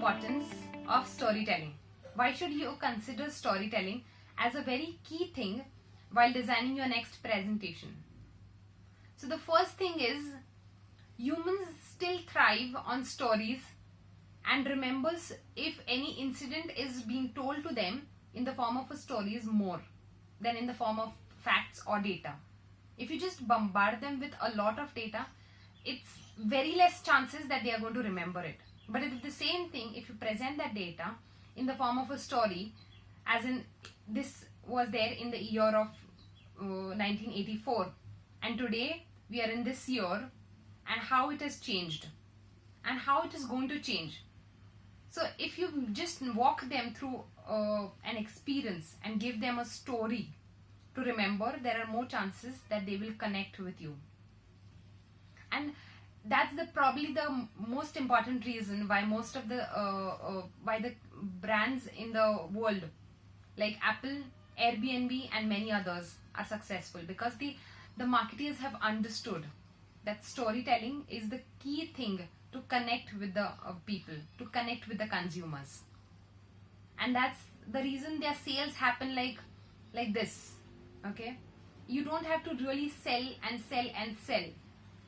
importance of storytelling? Why should you consider storytelling as a very key thing while designing your next presentation? So the first thing is, humans still thrive on stories and remembers if any incident is being told to them in the form of a story is more than in the form of facts or data. If you just bombard them with a lot of data, it's very less chances that they are going to remember it. But it's the same thing if you present that data in the form of a story, as in this was there in the year of 1984, and today we are in this year, and how it has changed and how it is going to change. So if you just walk them through an experience and give them a story to remember, there are more chances that they will connect with you. And that's probably the most important reason why most of the why the brands in the world like Apple, Airbnb and many others are successful, because the marketers have understood that storytelling is the key thing to connect with the people, to connect with the consumers. And that's the reason their sales happen like this. Okay, you don't have to really sell and sell and sell.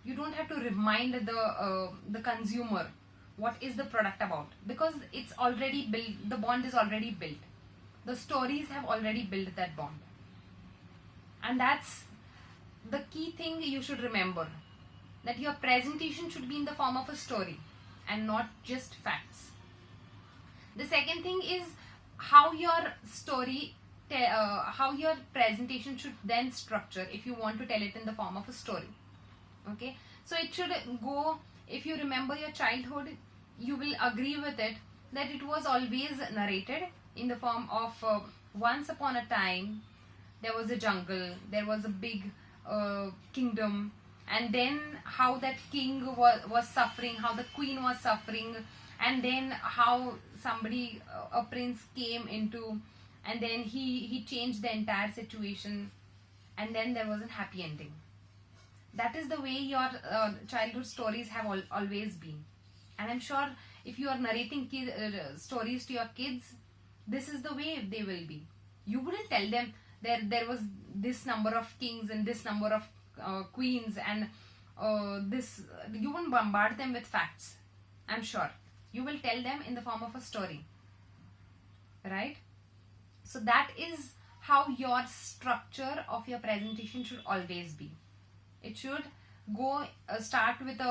You don't have to remind the consumer what is the product about, because it's already built. The bond is already built. The stories have already built that bond. And that's the key thing you should remember, that your presentation should be in the form of a story and not just facts. The second thing is how your story, how your presentation should then structure if you want to tell it in the form of a story. Okay, so it should go, if you remember your childhood, you will agree with it that it was always narrated in the form of once upon a time there was a jungle, there was a big kingdom, and then how that king was suffering, how the queen was suffering, and then how somebody, a prince came into, and then he changed the entire situation, and then there was a happy ending. That is the way your childhood stories have always been. And I'm sure if you are narrating stories to your kids, this is the way they will be. You wouldn't tell them there was this number of kings and this number of queens and this. You wouldn't bombard them with facts. I'm sure you will tell them in the form of a story, right? So that is how your structure of your presentation should always be. It should go start with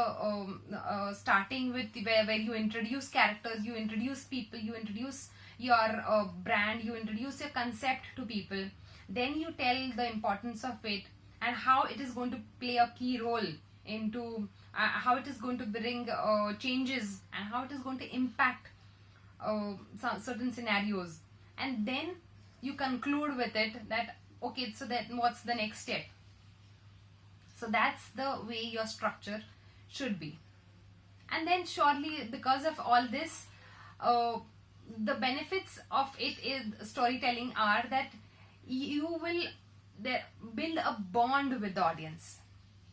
starting with where you introduce characters, you introduce people, you introduce your brand, you introduce your concept to people. Then you tell the importance of it and how it is going to play a key role into how it is going to bring changes and how it is going to impact certain scenarios. And then you conclude with it that, okay, so that what's the next step? So that's the way your structure should be. And then surely, because of all this, the benefits of it is storytelling are that you will build a bond with the audience.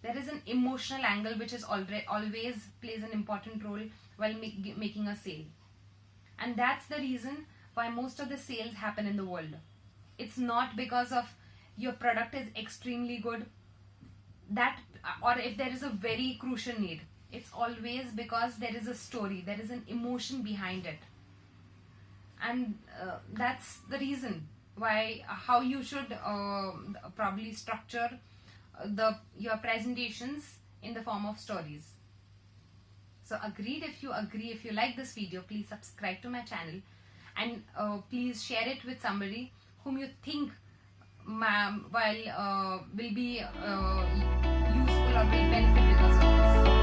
There is an emotional angle which is always plays an important role while making a sale. And that's the reason why most of the sales happen in the world. It's not because of your product is extremely good, that, or if there is a very crucial need. It's always because there is a story, there is an emotion behind it. And that's the reason why how you should probably structure your presentations in the form of stories. So agreed. If you agree, if you like this video, please subscribe to my channel and please share it with somebody whom you think will be useful or will benefit because of this.